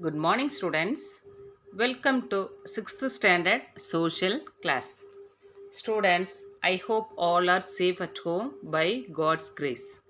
Good morning, students. Welcome to 6th standard social class. Students, I hope all are safe at home by God's grace.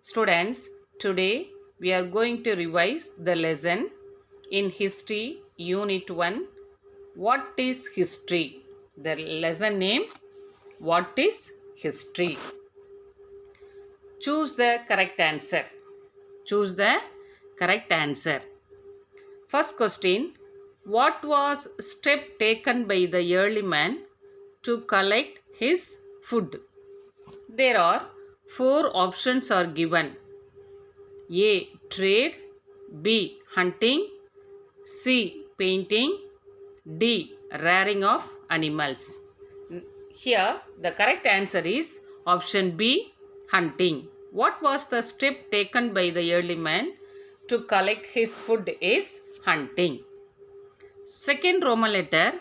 Students, today we are going to revise the lesson in History Unit 1. What is history? The lesson name, What is history? Choose the correct answer. Choose the correct answer. First question. What was step taken by the early man to collect his food? There are four options are given. A. Trade. B. Hunting. C. Painting. D. Rearing of animals. Here the correct answer is option B. Hunting. What was the step taken by the early man to collect his food is hunting. Second Roman letter,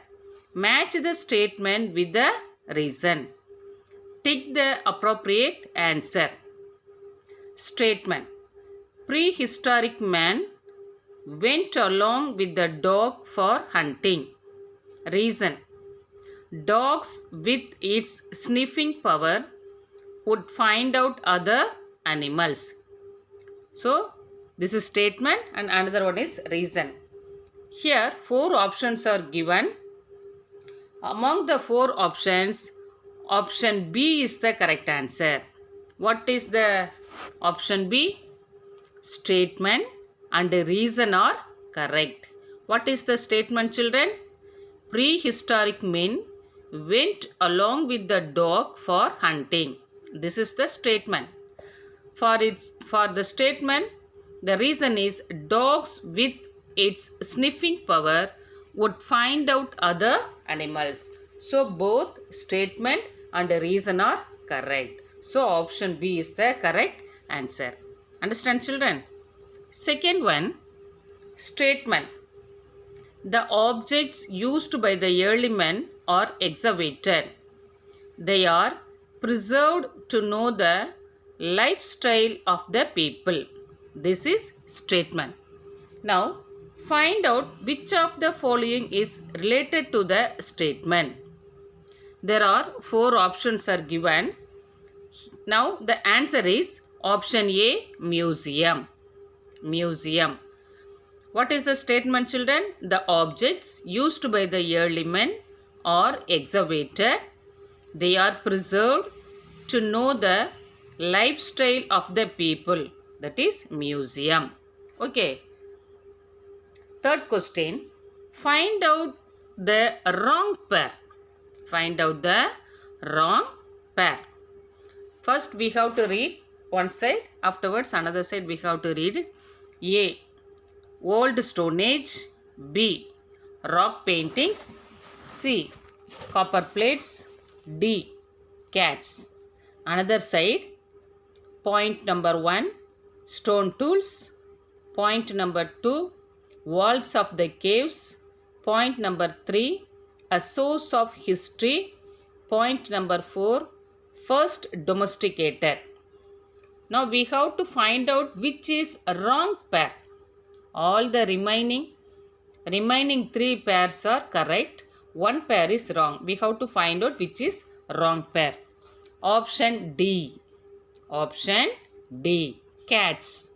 match the statement with the reason. Tick the appropriate answer. Statement. Prehistoric man went along with the dog for hunting. Reason. Dogs with its sniffing power would find out other animals. So, this is statement and another one is reason. Here, four options are given. Among the four options, option B is the correct answer. What is the option B? Statement and reason are correct. What is the statement, children? Prehistoric men went along with the dog for hunting. This is the statement. For the statement, the reason is dogs with its sniffing power would find out other animals. So both statement and reason are correct. So option B is the correct answer. Understand, children? Second one, statement. The objects used by the early men are excavated. They are preserved to know the lifestyle of the people. This is statement. Now, find out which of the following is related to the statement. There are four options are given. Now, the answer is option A, museum. Museum. What is the statement, children? The objects used by the early men are excavated. They are preserved to know the lifestyle of the people. That is museum. Okay. Third question. Find out the wrong pair. Find out the wrong pair. First we have to read one side. Afterwards another side we have to read. A. Old Stone Age. B. Rock paintings. C. Copper plates. D. Cats. Another side. Point number 1. Stone tools. Point number 2. Walls of the caves. Point number 3. A source of history. Point number 4. First domesticated. Now we have to find out which is a wrong pair. All the remaining 3 pairs are correct. One pair is wrong. We have to find out which is wrong pair. Option D. Option D. Cats.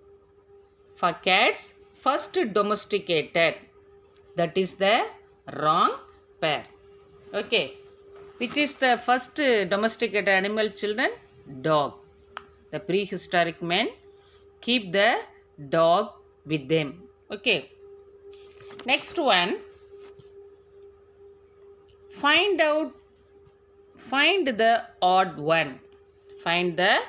For cats, first domesticated. That is the wrong pair. Okay. Which is the first domesticated animal, children? Dog. The prehistoric men keep the dog with them. Okay. Next one. Find the odd one. Find the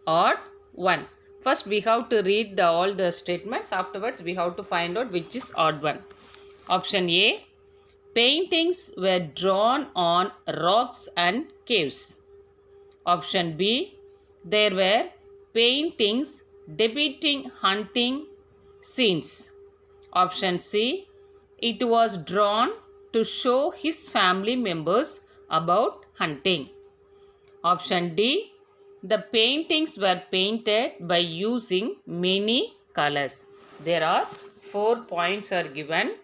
odd one. First we have to read all the statements. Afterwards we have to find out which is odd one. Option A. Paintings were drawn on rocks and caves. Option B. There were paintings depicting hunting scenes. Option C. It was drawn to show his family members about hunting. Option D. The paintings were painted by using many colors. There are 4 points are given,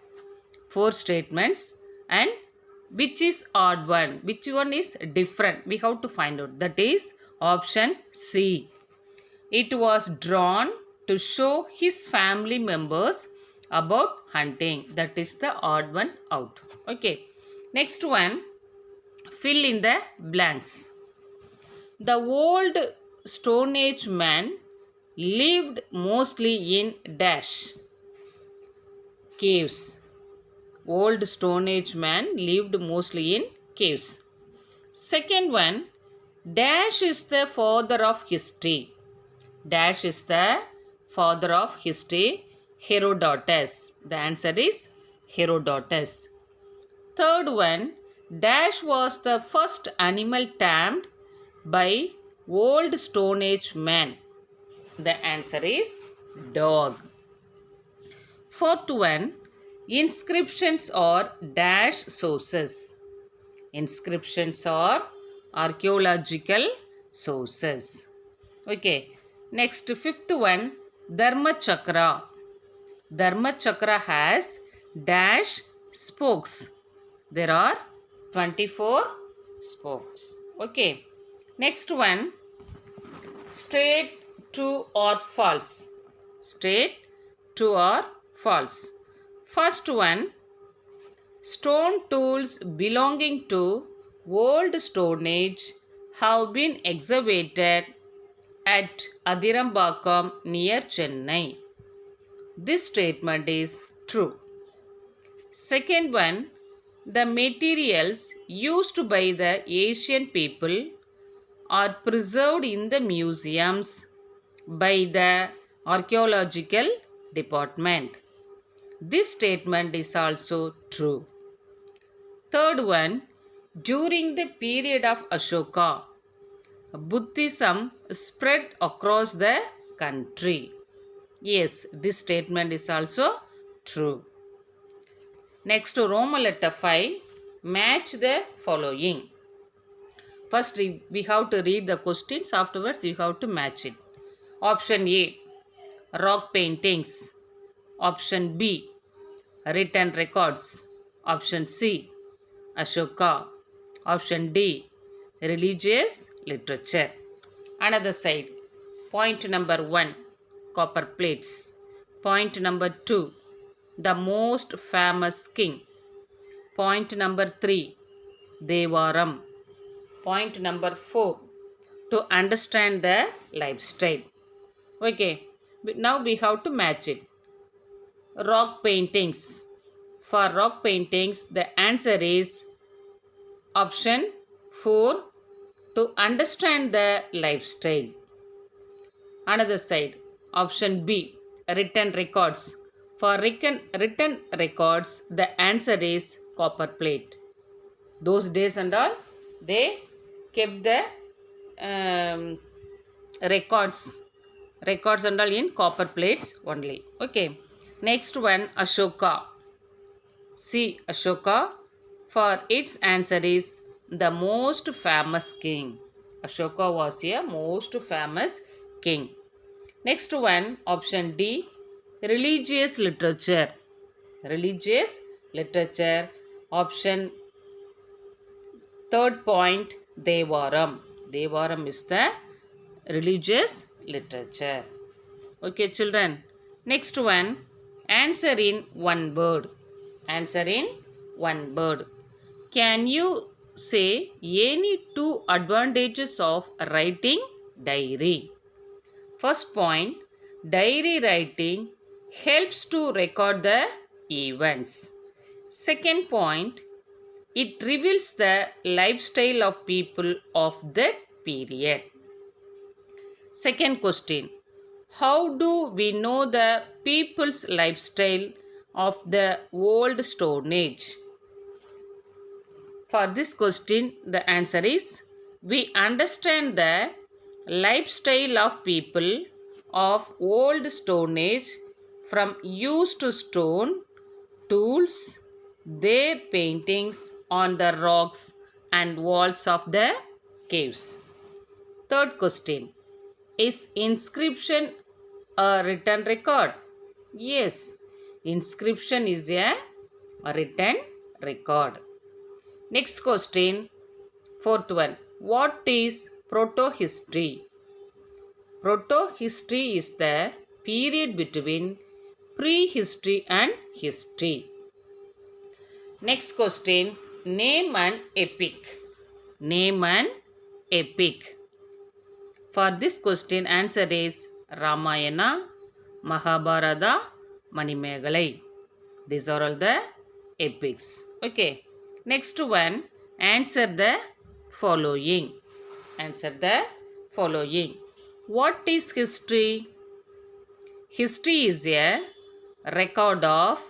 4 statements, and which is odd one, which one is different, we have to find out. That is option C. It was drawn to show his family members about hunting. That is the odd one out. Okay. Next one, fill in the blanks. The old Stone Age man lived mostly in dash. Caves. Old Stone Age man lived mostly in caves. Second one, dash is the father of history. Dash is the father of history. Herodotus. The answer is Herodotus. Third one, dash was the first animal tamed by old Stone Age man. The answer is dog. Fourth one, inscriptions are dash sources. Inscriptions are archaeological sources. Okay. Next, fifth one, Dharma Chakra. Dharma Chakra has dash spokes. There are 24 spokes. Okay. Next one, straight, true or false. Straight, true or false. First one, stone tools belonging to old Stone Age have been excavated at Adirambakam near Chennai. This statement is true. Second one, the materials used by the Asian people are preserved in the museums by the archaeological department. This statement is also true. Third one, during the period of Ashoka, Buddhism spread across the country. Yes, this statement is also true. Next, Roman letter 5, match the following. First, we have to read the questions. Afterwards, you have to match it. Option A, rock paintings. Option B, written records. Option C, Ashoka. Option D, religious literature. Another side. Point number 1, copper plates. Point number 2, the most famous king. Point number 3, Devaram. Point number 4, to understand the lifestyle. Okay, now we have to match it. Rock paintings. For rock paintings, the answer is option 4, to understand the lifestyle. Another side, option B, written records. For written records, the answer is copper plate. Those days and all, they kept the records and all in copper plates only. Okay. Next one, Ashoka. See, Ashoka, for its answer is the most famous king. Ashoka was a most famous king. Next one, option D, religious literature. Religious literature. Option third point, Devaram. Devaram is the religious literature. Okay, children. Next one, answer in one word. Answer in one word. Can you say any two advantages of writing diary? First point, diary writing helps to record the events. Second point, it reveals the lifestyle of people of that period. Second question, how do we know the people's lifestyle of the old Stone Age? For this question, the answer is, we understand the lifestyle of people of old Stone Age from use to stone, tools, their paintings on the rocks and walls of the caves. Third question, is inscription a written record? Yes, Inscription is a written record. Next question, fourth one. What is proto-history? Proto-history is the period between prehistory and history. Next question, name an epic. Name an epic. For this question, answer is Ramayana, Mahabharata, Manimekalai. These are all the epics. Okay. Next one, answer the following. Answer the following. What is history? History is a record of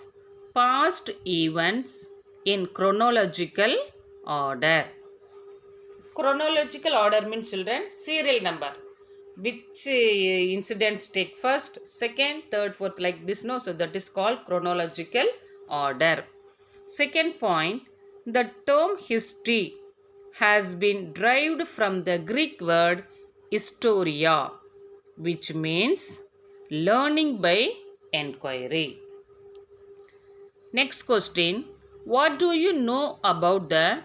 past events in chronological order. Chronological order means, children, serial number. Which incidents take first, second, third, fourth, like this, no? So that is called chronological order. Second point, the term history has been derived from the Greek word historia, which means learning by enquiry. Next question, what do you know about the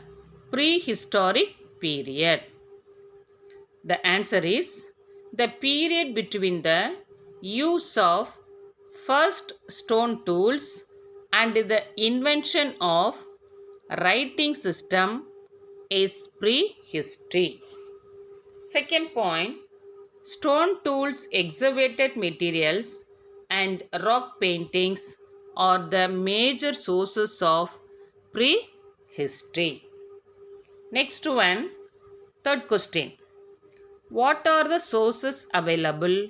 prehistoric period? The answer is the period between the use of first stone tools and the invention of writing system is prehistory. Second point, stone tools, excavated materials and rock paintings are the major sources of prehistory. Next one, third question. What are the sources available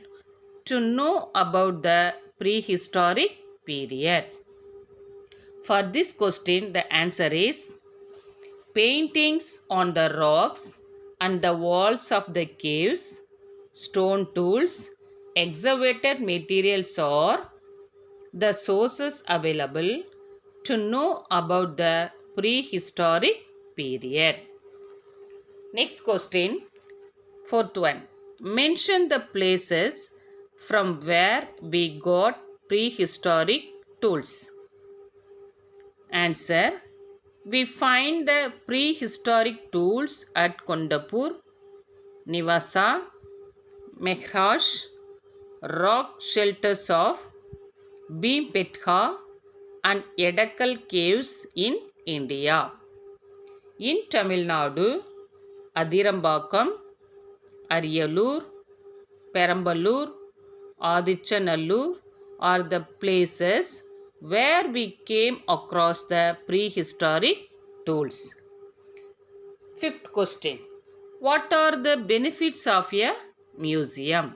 to know about the prehistoric period? For this question, the answer is paintings on the rocks and the walls of the caves, stone tools, excavated materials are the sources available to know about the prehistoric period. Next question, fourth one. Mention the places from where we got prehistoric tools. Answer. We find the prehistoric tools at Kondapur, Nivasa, Mehrash, rock shelters of Bhimpetha and Edakal caves in India. In Tamil Nadu, Adirambakam, Ariyalur, Perambalur, Adichanallur are the places where we came across the prehistoric tools. Fifth question. What are the benefits of a museum?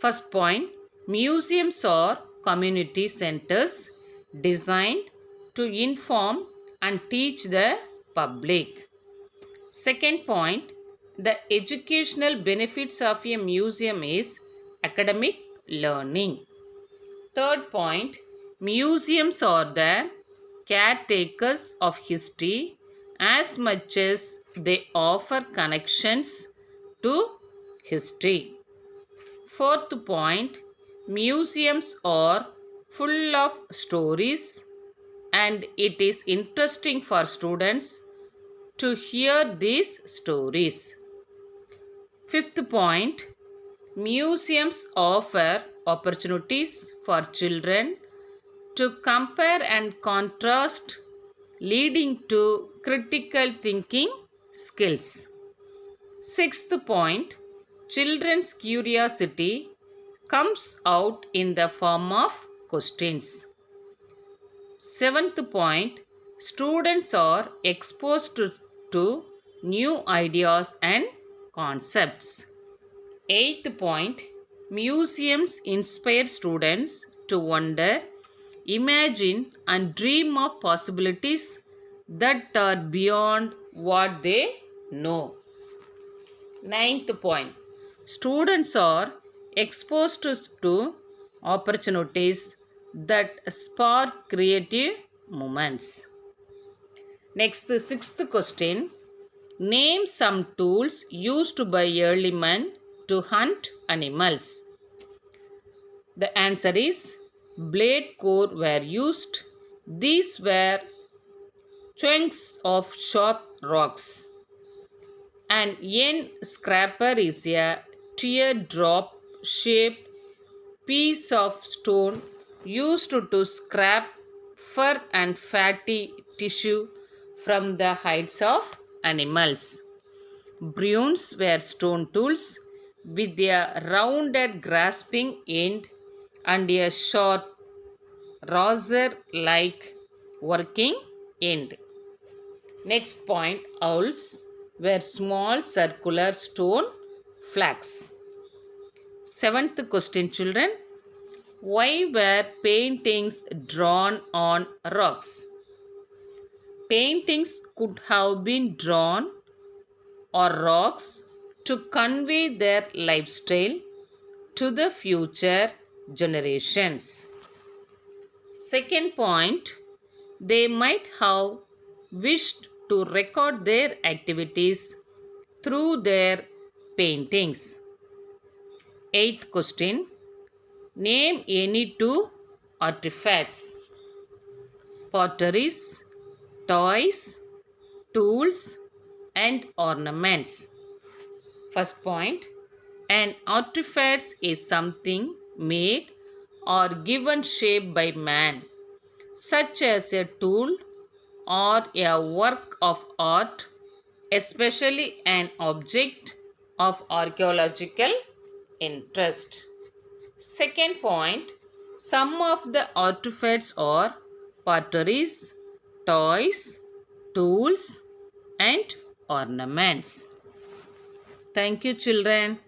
First point, museums are community centers designed to inform and teach the public. Second point, the educational benefits of a museum is academic learning. Third point, museums are the caretakers of history as much as they offer connections to history. Fourth point, museums are full of stories and it is interesting for students to hear these stories. Fifth point, museums offer opportunities for children to compare and contrast, leading to critical thinking skills. Sixth point, children's curiosity comes out in the form of questions. Seventh point, students are exposed to new ideas and concepts. Eighth point, museums inspire students to wonder, imagine and dream of possibilities that are beyond what they know. Ninth point, students are exposed to opportunities that spark creative moments. Next, the sixth question. Name some tools used by early men to hunt animals. The answer is blade core were used. These were chunks of sharp rocks. An N scraper is a teardrop shaped piece of stone used to scrape fur and fatty tissue from the hides of animals. Brooms were stone tools with a rounded grasping end and a sharp razor like working end. Next point, owls were small circular stone flags. Seventh question, children. Why were paintings drawn on rocks? Paintings could have been drawn on rocks to convey their lifestyle to the future generations. Second point, they might have wished to record their activities through their paintings. Eighth question, name any two artifacts: potteries, toys, tools, and ornaments. First point, an artifact is something made or given shape by man, such as a tool or a work of art, especially an object of archaeological interest. Second point, some of the artifacts are potteries, toys, tools, and ornaments. Thank you, children.